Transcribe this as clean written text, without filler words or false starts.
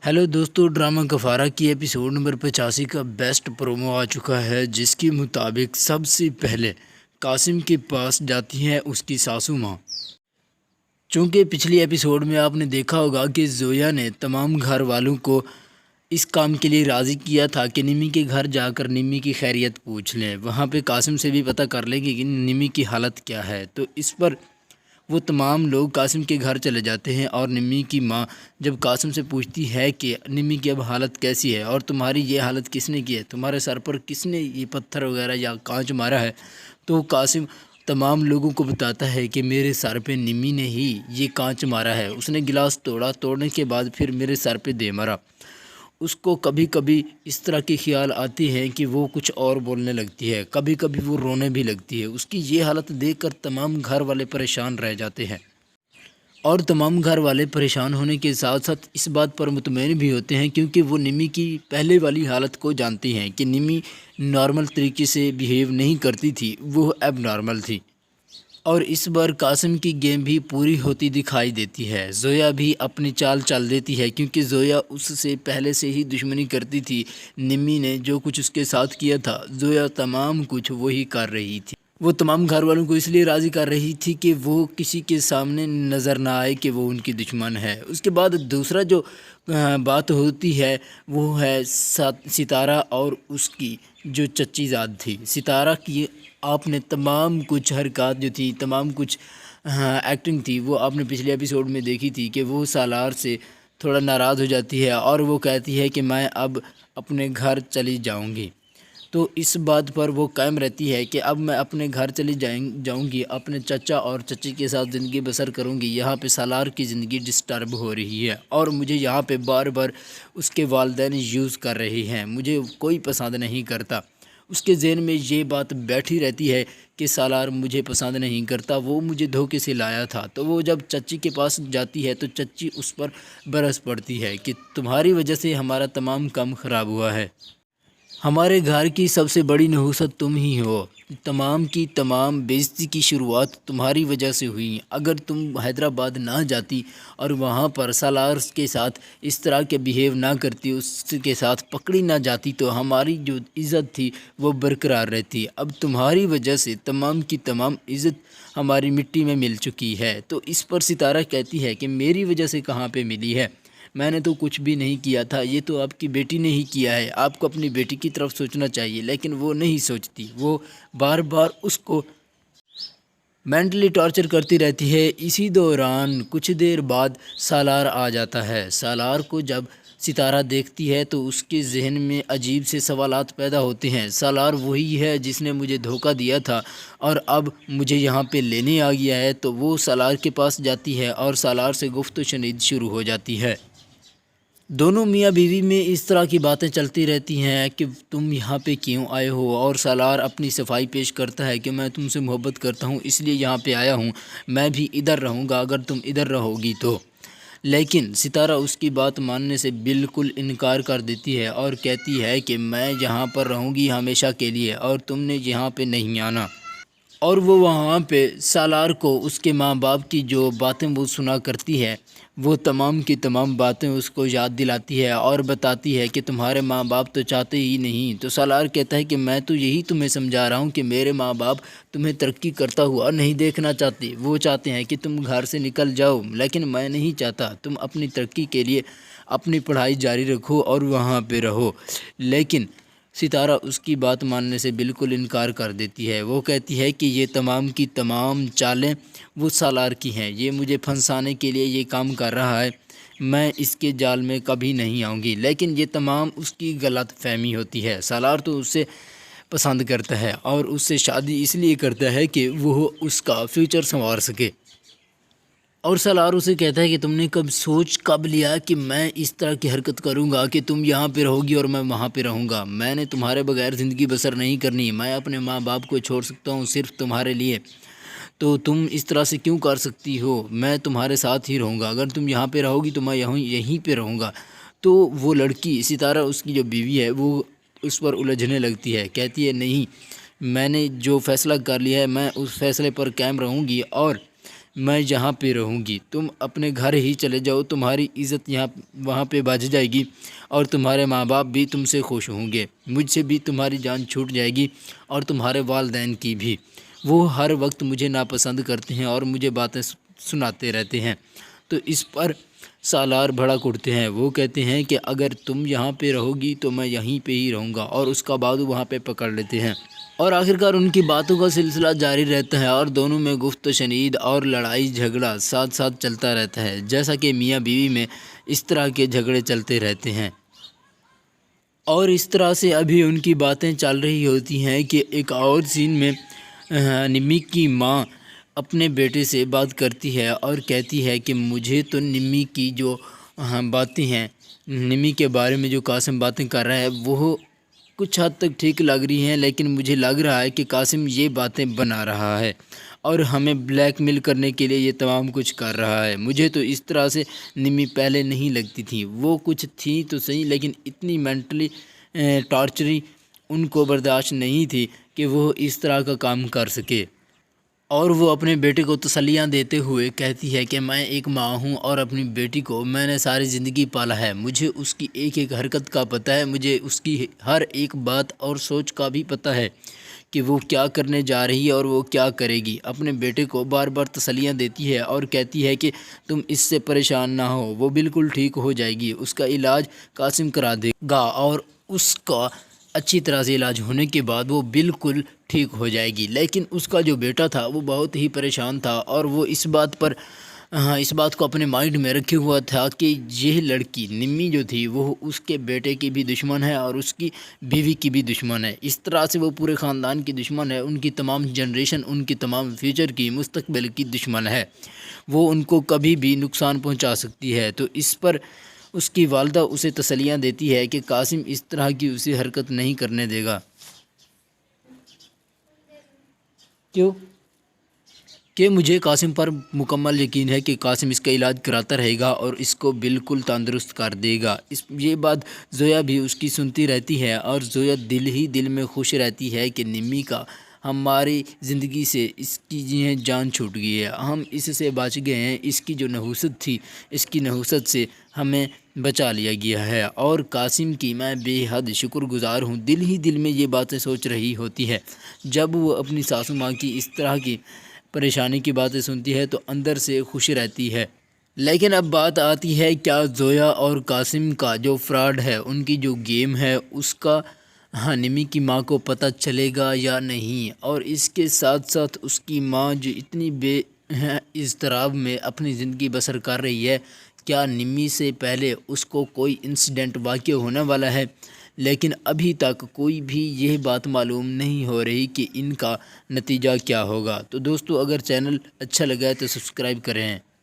Hello दोस्तों, drama गफारा की episode number 85 का बेस्ट प्रोमो आ चुका है, जिसके मुताबिक सबसे पहले कासिम के पास जाती है उसकी सासू माँ। चूँकि पिछली एपिसोड में आपने देखा होगा कि जोया ने तमाम घर वालों को इस काम के लिए राज़ी किया था कि निमी के घर जाकर निमी की खैरियत पूछ लें, वहाँ पे कासिम से भी पता कर लेंगे कि निमी की हालत क्या है। तो इस पर वो तमाम लोग कासिम के घर चले जाते हैं और निमी की माँ जब कासिम से पूछती है कि निमी की अब हालत कैसी है और तुम्हारी ये हालत किसने की है, तुम्हारे सर पर किसने ये पत्थर वगैरह या कांच मारा है, तो कासिम तमाम लोगों को बताता है कि मेरे सर पे निमी ने ही ये कांच मारा है, उसने गिलास तोड़ा, तोड़ने के बाद फिर मेरे सर पे दे मारा। उसको कभी कभी इस तरह के ख्याल आती हैं कि वो कुछ और बोलने लगती है, कभी कभी वो रोने भी लगती है। उसकी ये हालत देखकर तमाम घर वाले परेशान रह जाते हैं और तमाम घर वाले परेशान होने के साथ साथ इस बात पर मुतमईन भी होते हैं, क्योंकि वो निमी की पहले वाली हालत को जानती हैं कि निमी नॉर्मल तरीके से बिहेव नहीं करती थी, वो अब नॉर्मल थी। और इस बार कासिम की गेम भी पूरी होती दिखाई देती है। जोया भी अपनी चाल चल देती है, क्योंकि जोया उससे पहले से ही दुश्मनी करती थी। निम्मी ने जो कुछ उसके साथ किया था, जोया तमाम कुछ वही कर रही थी। वो तमाम घर वालों को इसलिए राज़ी कर रही थी कि वो किसी के सामने नज़र ना आए कि वो उनकी दुश्मन है। उसके बाद दूसरा जो बात होती है वो है सितारा और उसकी जो चच्ची ज़ाद थी। सितारा की आपने तमाम कुछ हरकत जो थी, तमाम कुछ एक्टिंग थी, वो आपने पिछले एपिसोड में देखी थी कि वो सालार से थोड़ा नाराज़ हो जाती है और वो कहती है कि मैं अब अपने घर चली जाऊंगी। तो इस बात पर वो कायम रहती है कि अब मैं अपने घर चली जाऊंगी, अपने चचा और चची के साथ ज़िंदगी बसर करूंगी। यहाँ पे सालार की ज़िंदगी डिस्टर्ब हो रही है और मुझे यहाँ पे बार बार उसके वालिदैन यूज़ कर रहे हैं, मुझे कोई पसंद नहीं करता। उसके ज़हन में ये बात बैठी रहती है कि सालार मुझे पसंद नहीं करता, वो मुझे धोखे से लाया था। तो वो जब चच्ची के पास जाती है तो चच्ची उस पर बरस पड़ती है कि तुम्हारी वजह से हमारा तमाम काम ख़राब हुआ है, हमारे घर की सबसे बड़ी नहुसत तुम ही हो, तमाम की तमाम बेइज्जती की शुरुआत तुम्हारी वजह से हुई। अगर तुम हैदराबाद ना जाती और वहाँ पर सालार के साथ इस तरह के बिहेव ना करती, उसके साथ पकड़ी ना जाती, तो हमारी जो इज़्ज़त थी वो बरकरार रहती। अब तुम्हारी वजह से तमाम की तमाम इज़्ज़त हमारी मिट्टी में मिल चुकी है। तो इस पर सितारा कहती है कि मेरी वजह से कहाँ पे मिली है, मैंने तो कुछ भी नहीं किया था, ये तो आपकी बेटी ने ही किया है। आपको अपनी बेटी की तरफ सोचना चाहिए, लेकिन वो नहीं सोचती। वो बार बार उसको मेंटली टॉर्चर करती रहती है। इसी दौरान कुछ देर बाद सालार आ जाता है। सालार को जब सितारा देखती है तो उसके जहन में अजीब से सवालात पैदा होते हैं। सालार वही है जिसने मुझे धोखा दिया था और अब मुझे यहाँ पे लेने आ गया है। तो वो सालार के पास जाती है और सालार से गुफ्त शनीद शुरू हो जाती है। दोनों मियाँ बीवी में इस तरह की बातें चलती रहती हैं कि तुम यहाँ पे क्यों आए हो, और सालार अपनी सफाई पेश करता है कि मैं तुमसे मोहब्बत करता हूँ, इसलिए यहाँ पे आया हूँ, मैं भी इधर रहूँगा अगर तुम इधर रहोगी तो। लेकिन सितारा उसकी बात मानने से बिल्कुल इनकार कर देती है और कहती है कि मैं यहाँ पर रहूँगी हमेशा के लिए और तुमने यहाँ पे नहीं आना। और वो वहाँ पे सालार को उसके माँ बाप की जो बातें वो सुना करती है, वो तमाम की तमाम बातें उसको याद दिलाती है और बताती है कि तुम्हारे माँ बाप तो चाहते ही नहीं। तो सालार कहता है कि मैं तो यही तुम्हें समझा रहा हूँ कि मेरे माँ बाप तुम्हें तरक्की करता हुआ नहीं देखना चाहते, वो चाहते हैं कि तुम घर से निकल जाओ, लेकिन मैं नहीं चाहता। तुम अपनी तरक्की के लिए अपनी पढ़ाई जारी रखो और वहाँ पे रहो। लेकिन सितारा उसकी बात मानने से बिल्कुल इनकार कर देती है। वो कहती है कि ये तमाम की तमाम चालें वो सालार की हैं, ये मुझे फंसाने के लिए ये काम कर रहा है, मैं इसके जाल में कभी नहीं आऊँगी। लेकिन ये तमाम उसकी गलत फहमी होती है। सालार तो उससे पसंद करता है और उससे शादी इसलिए करता है कि वो उसका फ्यूचर संवार सके। और सालार उसे कहता है कि तुमने कब लिया कि मैं इस तरह की हरकत करूंगा कि तुम यहाँ पे रहोगी और मैं वहाँ पे रहूँगा। मैंने तुम्हारे बगैर ज़िंदगी बसर नहीं करनी, मैं अपने माँ बाप को छोड़ सकता हूँ सिर्फ तुम्हारे लिए। तो तुम इस तरह से क्यों कर सकती हो, मैं तुम्हारे साथ ही रहूँगा, अगर तुम यहाँ पे रहोगी तो मैं यहीं पे रहूँगा। तो वो लड़की सितारा, उसकी जो बीवी है, वो उस पर उलझने लगती है, कहती है नहीं, मैंने जो फ़ैसला कर लिया है मैं उस फैसले पर कायम रहूँगी और میں یہاں پہ رہوں گی، تم اپنے گھر ہی چلے جاؤ، تمہاری عزت وہاں پہ بچ جائے گی اور تمہارے ماں باپ بھی تم سے خوش ہوں گے، مجھ سے بھی تمہاری جان چھوٹ جائے گی اور تمہارے والدین کی بھی، وہ ہر وقت مجھے ناپسند کرتے ہیں اور مجھے باتیں سناتے رہتے ہیں۔ تو اس پر سالار بھڑک اٹھتے ہیں، وہ کہتے ہیں کہ اگر تم یہاں پہ رہو گی تو میں یہیں پہ ہی رہوں گا، اور اس کا بازو وہاں پہ پکڑ لیتے ہیں، اور آخرکار ان کی باتوں کا سلسلہ جاری رہتا ہے اور دونوں میں گفت و شنید اور لڑائی جھگڑا ساتھ ساتھ چلتا رہتا ہے، جیسا کہ میاں بیوی میں اس طرح کے جھگڑے چلتے رہتے ہیں۔ اور اس طرح سے ابھی ان کی باتیں چل رہی ہوتی ہیں کہ ایک اور سین میں نمی کی ماں اپنے بیٹے سے بات کرتی ہے اور کہتی ہے کہ مجھے تو نمی کی جو باتیں ہیں، نمی کے بارے میں جو قاسم باتیں کر رہا ہے وہ کچھ حد تک ٹھیک لگ رہی ہیں، لیکن مجھے لگ رہا ہے کہ قاسم یہ باتیں بنا رہا ہے اور ہمیں بلیک میل کرنے کے لیے یہ تمام کچھ کر رہا ہے۔ مجھے تو اس طرح سے نمی پہلے نہیں لگتی تھی، وہ کچھ تھی تو صحیح لیکن اتنی مینٹلی ٹارچری ان کو برداشت نہیں تھی کہ وہ اس طرح کا کام کر سکے، اور وہ اپنے بیٹے کو تسلیاں دیتے ہوئے کہتی ہے کہ میں ایک ماں ہوں اور اپنی بیٹی کو میں نے ساری زندگی پالا ہے، مجھے اس کی ایک ایک حرکت کا پتہ ہے، مجھے اس کی ہر ایک بات اور سوچ کا بھی پتہ ہے کہ وہ کیا کرنے جا رہی ہے اور وہ کیا کرے گی۔ اپنے بیٹے کو بار بار تسلیاں دیتی ہے اور کہتی ہے کہ تم اس سے پریشان نہ ہو، وہ بالکل ٹھیک ہو جائے گی، اس کا علاج قاسم کرا دے گا اور اس کا اچھی طرح سے علاج ہونے کے بعد وہ بالکل ٹھیک ہو جائے گی۔ لیکن اس کا جو بیٹا تھا وہ بہت ہی پریشان تھا اور وہ اس بات کو اپنے مائنڈ میں رکھے ہوا تھا کہ یہ لڑکی نمی جو تھی وہ اس کے بیٹے کی بھی دشمن ہے اور اس کی بیوی کی بھی دشمن ہے، اس طرح سے وہ پورے خاندان کی دشمن ہے، ان کی تمام جنریشن، ان کی تمام فیوچر کی، مستقبل کی دشمن ہے، وہ ان کو کبھی بھی نقصان پہنچا سکتی ہے۔ تو اس پر اس کی والدہ اسے تسلیاں دیتی ہے کہ قاسم اس طرح کی اسے حرکت نہیں کرنے دے گا، کہ مجھے قاسم پر مکمل یقین ہے کہ قاسم اس کا علاج کراتا رہے گا اور اس کو بالکل تندرست کر دے گا۔ یہ بات زویا بھی اس کی سنتی رہتی ہے اور زویا دل ہی دل میں خوش رہتی ہے کہ نمی کا ہماری زندگی سے اس کی جان چھوٹ گئی ہے، ہم اس سے بچ گئے ہیں، اس کی جو نحوست تھی اس کی نحوست سے ہمیں بچا لیا گیا ہے، اور قاسم کی میں بے حد شکر گزار ہوں۔ دل ہی دل میں یہ باتیں سوچ رہی ہوتی ہے، جب وہ اپنی ساسو ماں کی اس طرح کی پریشانی کی باتیں سنتی ہے تو اندر سے خوش رہتی ہے۔ لیکن اب بات آتی ہے کیا زویا اور قاسم کا جو فراڈ ہے، ان کی جو گیم ہے، اس کا نمی کی ماں کو پتہ چلے گا یا نہیں، اور اس کے ساتھ ساتھ اس کی ماں جو اتنی بے اضطراب میں اپنی زندگی بسر کر رہی ہے، کیا نمی سے پہلے اس کو کوئی انسیڈنٹ واقع ہونے والا ہے؟ لیکن ابھی تک کوئی بھی یہ بات معلوم نہیں ہو رہی کہ ان کا نتیجہ کیا ہوگا۔ تو دوستو اگر چینل اچھا لگا ہے تو سبسکرائب کریں۔